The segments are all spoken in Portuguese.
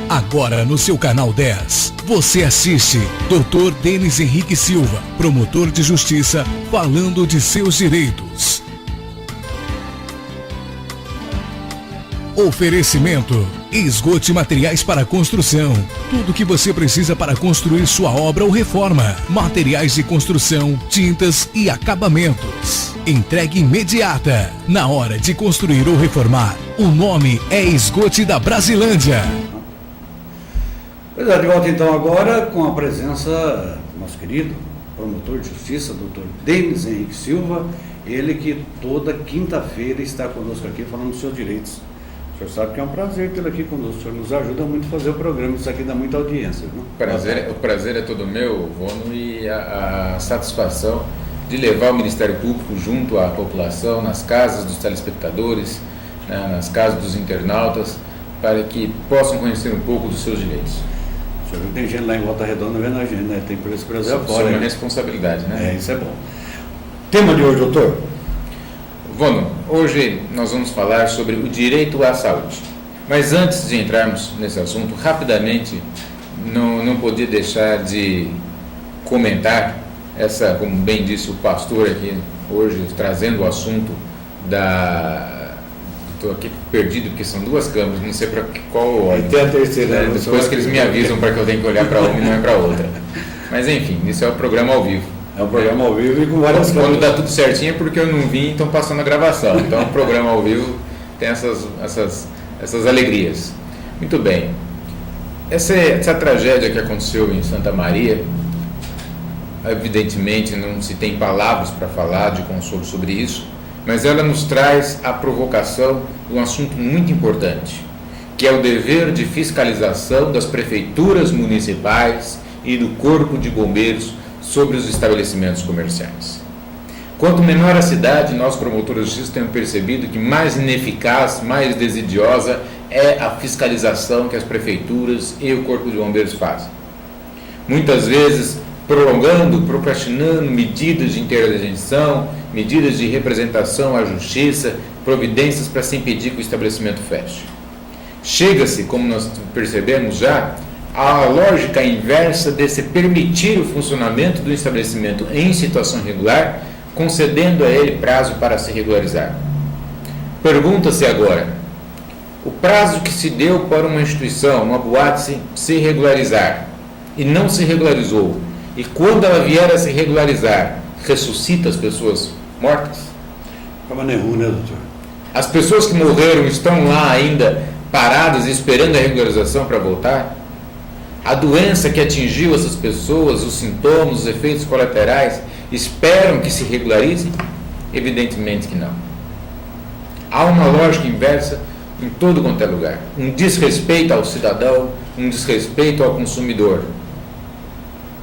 Agora no seu canal 10, você assiste Dr. Denis Henrique Silva, promotor de justiça, falando de seus direitos. Oferecimento: Esgote Materiais para Construção. Tudo o que você precisa para construir sua obra ou reforma. Materiais de construção, tintas e acabamentos. Entrega imediata. Na hora de construir ou reformar, o nome é Esgote da Brasilândia. Pois é, de volta então agora com a presença do nosso querido promotor de justiça, Dr. Denis Henrique Silva, ele que toda quinta-feira está conosco aqui falando dos seus direitos. O senhor sabe que é um prazer tê-lo aqui conosco, o senhor nos ajuda muito a fazer o programa, isso aqui dá muita audiência. Não? O prazer é todo meu, Vono, e a satisfação de levar o Ministério Público junto à população, nas casas dos telespectadores, né, nas casas dos internautas, para que possam conhecer um pouco dos seus direitos. O senhor viu que tem gente lá em Volta Redonda vendo a gente, né? Tem por esse Brasil Isso afora. é uma responsabilidade, né? Isso é bom. Tema de hoje, doutor? Vono, hoje nós vamos falar sobre o direito à saúde. Mas antes de entrarmos nesse assunto, rapidamente, não podia deixar de comentar essa, como bem disse o pastor aqui hoje, trazendo o assunto da... Estou aqui perdido porque são duas câmeras, não sei para qual ordem. E tem a terceira. Né? Depois que eles me avisam para que eu tenho que olhar para uma e não é para outra. Mas enfim, isso é o programa ao vivo. É um programa ao vivo e com várias câmeras. Quando dá tudo certinho é porque eu não vim e estão passando a gravação. Então o programa ao vivo tem essas alegrias. Muito bem. Essa tragédia que aconteceu em Santa Maria, evidentemente não se tem palavras para falar de consolo sobre isso, mas ela nos traz a provocação de um assunto muito importante, que é o dever de fiscalização das prefeituras municipais e do Corpo de Bombeiros sobre os estabelecimentos comerciais. Quanto menor a cidade, nós promotores de justiça temos percebido que mais ineficaz, mais desidiosa é a fiscalização que as prefeituras e o Corpo de Bombeiros fazem. Muitas vezes prolongando, procrastinando medidas de interdição, medidas de representação à justiça, providências para se impedir que o estabelecimento feche. Chega-se, como nós percebemos já, à lógica inversa desse permitir o funcionamento do estabelecimento em situação irregular, concedendo a ele prazo para se regularizar. Pergunta-se agora, o prazo que se deu para uma instituição, uma boate, se regularizar, e não se regularizou, e quando ela vier a se regularizar, ressuscita as pessoas mortas? Calma, né, doutor? As pessoas que morreram estão lá ainda paradas esperando a regularização para voltar? A doença que atingiu essas pessoas, os sintomas, os efeitos colaterais, esperam que se regularize? Evidentemente que não. Há uma lógica inversa em todo quanto é lugar. Um desrespeito ao cidadão, um desrespeito ao consumidor.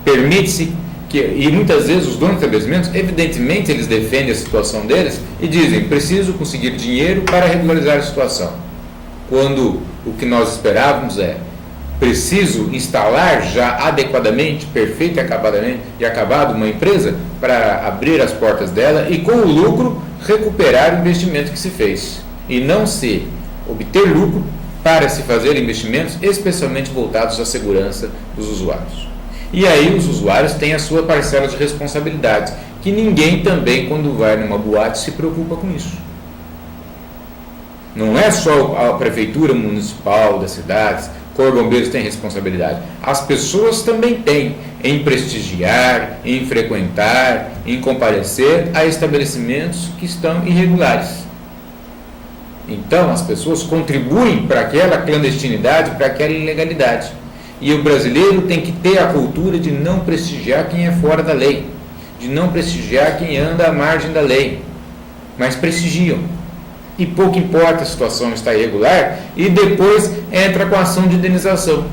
Permite-se que, e muitas vezes os donos de estabelecimentos, evidentemente eles defendem a situação deles e dizem, preciso conseguir dinheiro para regularizar a situação. Quando o que nós esperávamos é, preciso instalar já adequadamente, perfeito e acabado uma empresa para abrir as portas dela e com o lucro recuperar o investimento que se fez. E não se obter lucro para se fazer investimentos especialmente voltados à segurança dos usuários. E aí os usuários têm a sua parcela de responsabilidade, que ninguém também, quando vai numa boate, se preocupa com isso. Não é só a prefeitura municipal das cidades, o Corpo de Bombeiros tem responsabilidade. As pessoas também têm em prestigiar, em frequentar, em comparecer a estabelecimentos que estão irregulares. Então, as pessoas contribuem para aquela clandestinidade, para aquela ilegalidade. E o brasileiro tem que ter a cultura de não prestigiar quem é fora da lei, de não prestigiar quem anda à margem da lei, mas prestigiam. E pouco importa a situação está irregular e depois entra com a ação de indenização.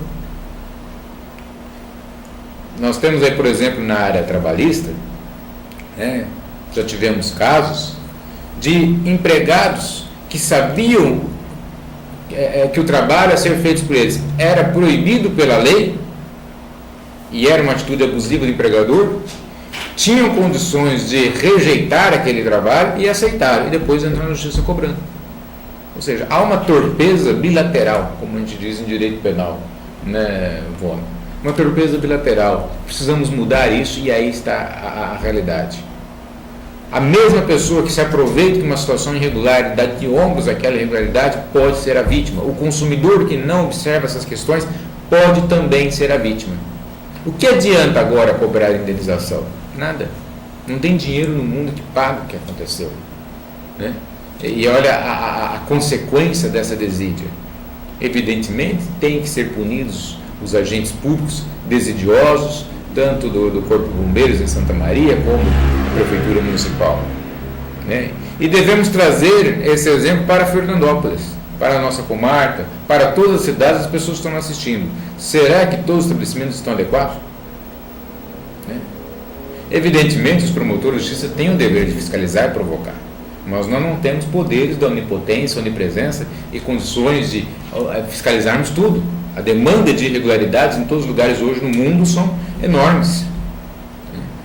Nós temos aí, por exemplo, na área trabalhista, já tivemos casos de empregados que sabiam que o trabalho a ser feito por eles era proibido pela lei e era uma atitude abusiva do empregador, tinham condições de rejeitar aquele trabalho e aceitaram, e depois entraram na justiça cobrando. Ou seja, há uma torpeza bilateral, como a gente diz em direito penal, né, Vona? Uma torpeza bilateral. Precisamos mudar isso e aí está a realidade. A mesma pessoa que se aproveita de uma situação irregular e dá de ombros àquela irregularidade pode ser a vítima. O consumidor que não observa essas questões pode também ser a vítima. O que adianta agora cobrar indenização? Nada. Não tem dinheiro no mundo que pague o que aconteceu, né? E olha a consequência dessa desídia. Evidentemente, tem que ser punidos os agentes públicos desidiosos, tanto do Corpo de Bombeiros em Santa Maria, como da Prefeitura Municipal, né? E devemos trazer esse exemplo para Fernandópolis, para a nossa comarca, para todas as cidades, as pessoas estão assistindo. Será que todos os estabelecimentos estão adequados? Né? Evidentemente, os promotores de justiça têm o dever de fiscalizar e provocar, mas nós não temos poderes da onipotência, onipresença e condições de fiscalizarmos tudo. A demanda de irregularidades em todos os lugares hoje no mundo são enormes.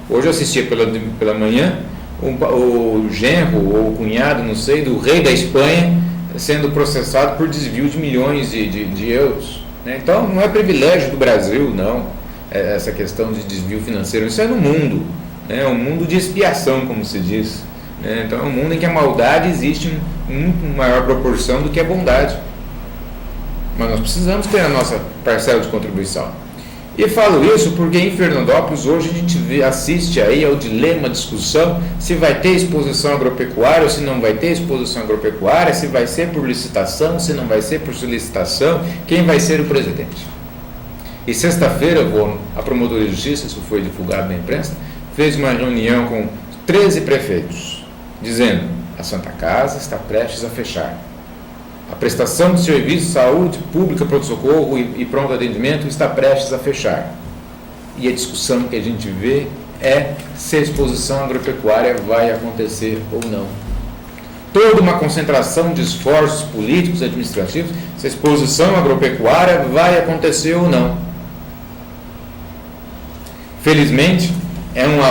Hoje eu assistia pela manhã o genro ou o cunhado, não sei, do rei da Espanha sendo processado por desvio de milhões de euros, né? Então não é privilégio do Brasil, não, essa questão de desvio financeiro. Isso é no mundo, né? É um mundo de expiação, como se diz, né? Então é um mundo em que a maldade existe em muito maior proporção do que a bondade. Mas nós precisamos ter a nossa parcela de contribuição. E falo isso porque em Fernandópolis hoje a gente assiste aí ao dilema, discussão, se vai ter exposição agropecuária ou se não vai ter exposição agropecuária, se vai ser por licitação, se não vai ser por solicitação, quem vai ser o presidente. E sexta-feira, a Promotoria de Justiça, isso foi divulgado na imprensa, fez uma reunião com 13 prefeitos, dizendo: a Santa Casa está prestes a fechar. A prestação de serviço de saúde pública, pronto-socorro e pronto atendimento está prestes a fechar. E a discussão que a gente vê é se a exposição agropecuária vai acontecer ou não. Toda uma concentração de esforços políticos e administrativos, se a exposição agropecuária vai acontecer ou não. Felizmente, é um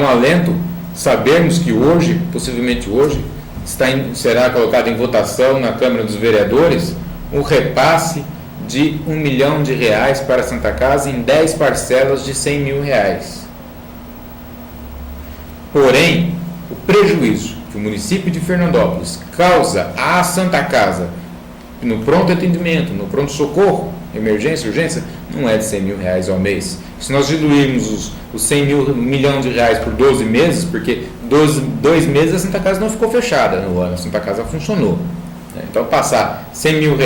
alento sabermos que hoje, possivelmente hoje, será colocado em votação na Câmara dos Vereadores um repasse de R$1 milhão para a Santa Casa em 10 parcelas de R$100 mil. Porém, o prejuízo que o município de Fernandópolis causa à Santa Casa no pronto atendimento, no pronto socorro, emergência, urgência, não é de R$100 mil ao mês. Se nós diluirmos os R$100 milhões por 12 meses, porque 2 meses a Santa Casa não ficou fechada no ano, a Santa Casa funcionou. Então passar R$100 mil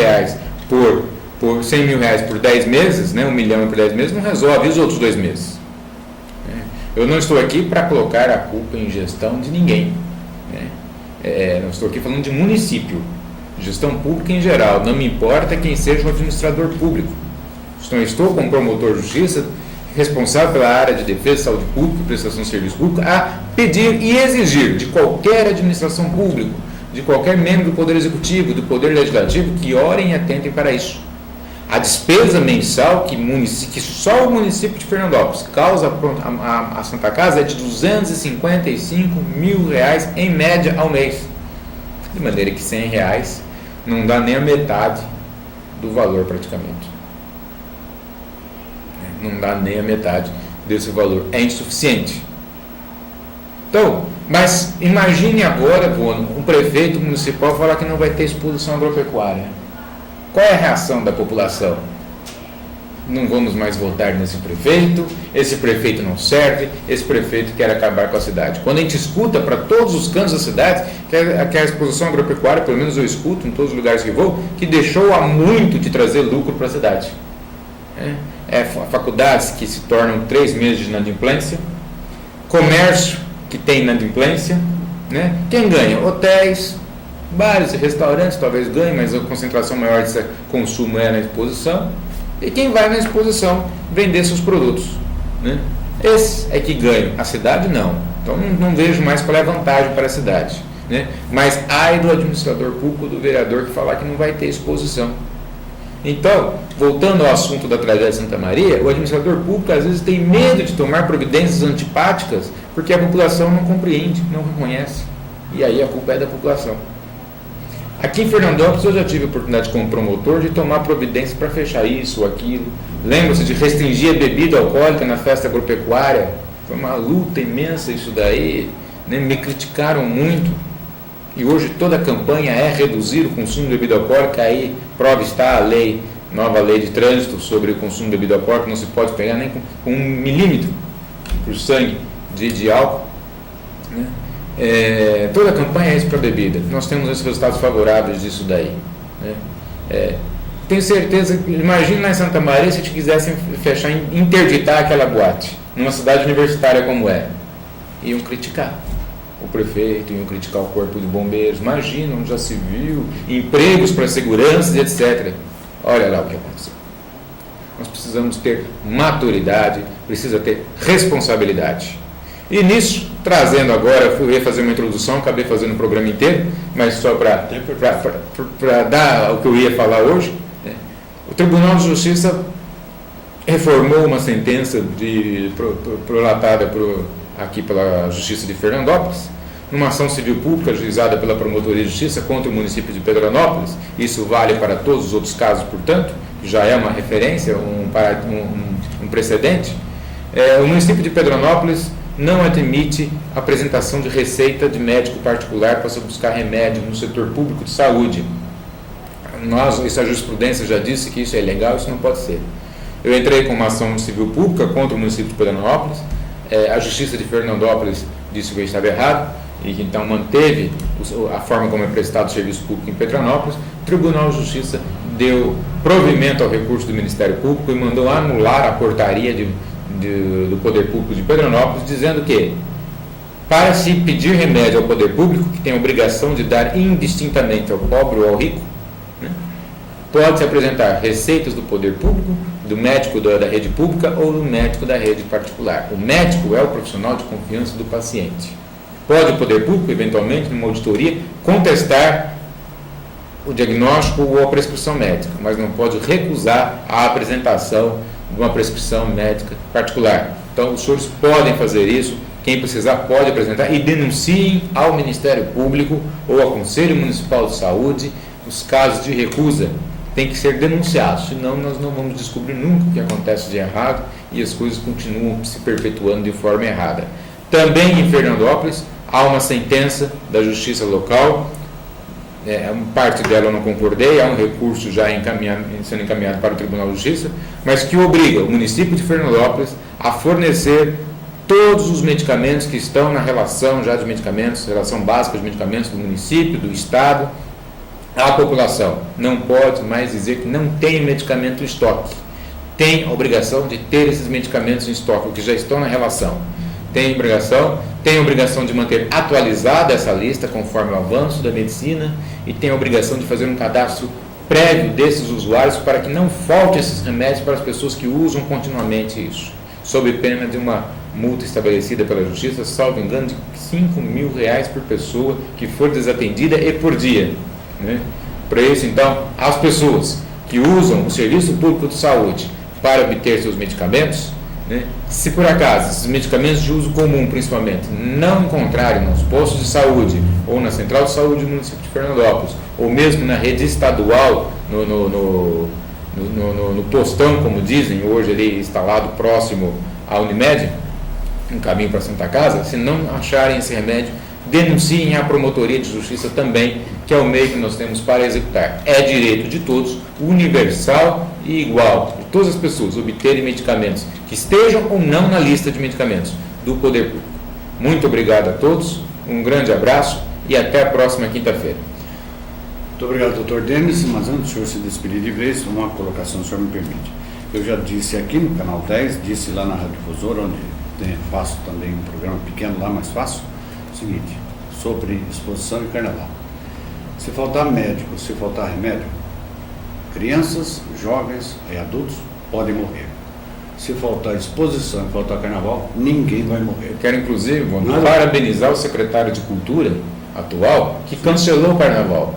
por R$100 mil por 10 meses, né, 1 milhão por 10 meses, não resolve os outros 2 meses. Eu não estou aqui para colocar a culpa em gestão de ninguém. Não estou aqui falando de município, gestão pública em geral, não me importa quem seja o administrador público. Estou como promotor de justiça, responsável pela área de defesa, saúde pública e prestação de serviço público, a pedir e exigir de qualquer administração pública, de qualquer membro do Poder Executivo, do Poder Legislativo, que orem e atentem para isso. A despesa mensal que só o município de Fernandópolis causa a Santa Casa é de R$255 mil em média ao mês. De maneira que R$100 não dá nem a metade do valor praticamente. Não dá nem a metade desse valor. É insuficiente. Então, mas imagine agora, um prefeito municipal falar que não vai ter exposição agropecuária. Qual é a reação da população? Não vamos mais votar nesse prefeito, esse prefeito não serve, esse prefeito quer acabar com a cidade. Quando a gente escuta para todos os cantos da cidade que a exposição agropecuária, pelo menos eu escuto em todos os lugares que vou, que deixou há muito de trazer lucro para a cidade. Faculdades que se tornam 3 meses de inadimplência, comércio que tem inadimplência, né? Quem ganha? Hotéis, bares e restaurantes talvez ganhem, mas a concentração maior desse consumo é na exposição. E quem vai na exposição vender seus produtos, né? Esse é que ganha, a cidade não. Então não vejo mais qual é a vantagem para a cidade, né? Mas ai do administrador público, do vereador que falar que não vai ter exposição. Então, voltando ao assunto da tragédia de Santa Maria, o administrador público às vezes tem medo de tomar providências antipáticas porque a população não compreende, não reconhece. E aí a culpa é da população. Aqui em Fernandópolis eu já tive a oportunidade como promotor de tomar providência para fechar isso ou aquilo. Lembra-se de restringir a bebida alcoólica na festa agropecuária? Foi uma luta imensa isso daí, né? Me criticaram muito. E hoje toda a campanha é reduzir o consumo de bebida alcoólica. Aí prova está a lei, nova lei de trânsito sobre o consumo de bebida alcoólica. Não se pode pegar nem com 1 milímetro por sangue de álcool, né? Toda a campanha é isso para a bebida. Nós temos esses resultados favoráveis disso daí, né? Tenho certeza que, imagina lá em Santa Maria se te quisessem fechar, interditar aquela boate, numa cidade universitária como é. Iam criticar o prefeito, iam criticar o corpo de bombeiros, imagina, onde já se viu, empregos para segurança, etc. Olha lá o que aconteceu. Nós precisamos ter maturidade, precisa ter responsabilidade. E nisso, trazendo agora, eu ia fazer uma introdução, acabei fazendo o programa inteiro, mas só para dar o que eu ia falar hoje, né? O Tribunal de Justiça reformou uma sentença prolatada aqui pela Justiça de Fernandópolis, numa ação civil pública ajuizada pela Promotoria de Justiça contra o município de Pedranópolis. Isso vale para todos os outros casos, portanto, já é uma referência, um precedente. O município de Pedranópolis não admite a apresentação de receita de médico particular para se buscar remédio no setor público de saúde. A jurisprudência já disse que isso é ilegal, isso não pode ser. Eu entrei com uma ação civil pública contra o município de Pedranópolis. A Justiça de Fernandópolis disse que eu estava errado e que então manteve a forma como é prestado o serviço público em Pedranópolis. O Tribunal de Justiça deu provimento ao recurso do Ministério Público e mandou anular a portaria do Poder Público de Pedranópolis, dizendo que, para se pedir remédio ao Poder Público, que tem a obrigação de dar indistintamente ao pobre ou ao rico, né, pode-se apresentar receitas do Poder Público, do médico da rede pública ou do médico da rede particular. O médico é o profissional de confiança do paciente. Pode o Poder Público, eventualmente, numa auditoria, contestar o diagnóstico ou a prescrição médica, mas não pode recusar a apresentação de uma prescrição médica particular. Então, os senhores podem fazer isso, quem precisar pode apresentar e denunciem ao Ministério Público ou ao Conselho Municipal de Saúde os casos de recusa. Tem que ser denunciados, senão nós não vamos descobrir nunca o que acontece de errado e as coisas continuam se perpetuando de forma errada. Também em Fernandópolis há uma sentença da Justiça Local, parte dela eu não concordei, há um recurso já sendo encaminhado para o Tribunal de Justiça, mas que obriga o município de Fernandópolis a fornecer todos os medicamentos que estão na relação já de medicamentos, relação básica de medicamentos do município, do estado, à população. Não pode mais dizer que não tem medicamento em estoque. Tem a obrigação de ter esses medicamentos em estoque, que já estão na relação. Tem a obrigação de manter atualizada essa lista conforme o avanço da medicina e tem a obrigação de fazer um cadastro prévio desses usuários para que não falte esses remédios para as pessoas que usam continuamente isso, sob pena de uma multa estabelecida pela Justiça, salvo engano, de R$5.000 por pessoa que for desatendida e por dia, né? Para isso, então, as pessoas que usam o Serviço Público de Saúde para obter seus medicamentos, né, se por acaso esses medicamentos de uso comum, principalmente, não encontrarem nos postos de saúde ou na Central de Saúde do município de Fernandópolis, ou mesmo na rede estadual, no postão, como dizem, hoje ali instalado próximo à Unimed, no caminho para a Santa Casa, se não acharem esse remédio, denunciem à Promotoria de Justiça também, que é o meio que nós temos para executar. É direito de todos, universal e igual, de todas as pessoas obterem medicamentos que estejam ou não na lista de medicamentos do Poder Público. Muito obrigado a todos, um grande abraço e até a próxima quinta-feira. Muito obrigado, doutor Denis, mas antes do senhor se despedir de vez, uma colocação, se o senhor me permite. Eu já disse aqui no Canal 10, disse lá na Rádio Difusora, onde faço também um programa pequeno lá, mas faço o seguinte, sobre exposição e carnaval. Se faltar médico, se faltar remédio, crianças, jovens e adultos podem morrer. Se faltar exposição e faltar carnaval, ninguém vai morrer. Eu quero, inclusive, parabenizar o secretário de Cultura atual, que cancelou o carnaval.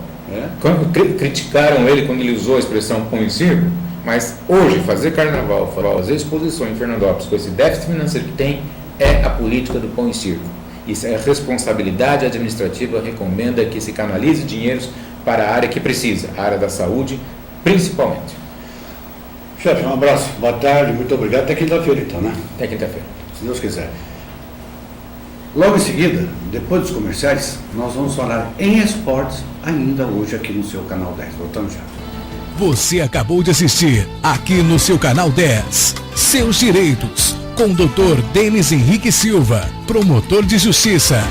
Criticaram ele quando ele usou a expressão pão e circo, mas hoje fazer carnaval, fazer exposição em Fernandópolis com esse déficit financeiro que tem, é a política do pão e circo. Isso é a responsabilidade administrativa, recomenda que se canalize dinheiros para a área que precisa, a área da saúde, principalmente. Chefe, um abraço, boa tarde, muito obrigado. Até quinta-feira então, né? Até quinta-feira. Se Deus quiser. Logo em seguida, depois dos comerciais, nós vamos falar em esportes ainda hoje aqui no seu Canal 10. Voltamos já. Você acabou de assistir aqui no seu Canal 10, Seus Direitos, com o Dr. Denis Henrique Silva, promotor de justiça.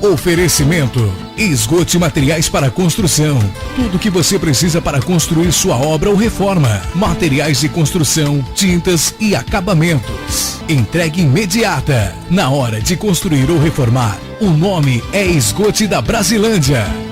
Oferecimento: Esgote Materiais para Construção. Tudo o que você precisa para construir sua obra ou reforma. Materiais de construção, tintas e acabamentos. Entrega imediata. Na hora de construir ou reformar, o nome é Esgote da Brasilândia.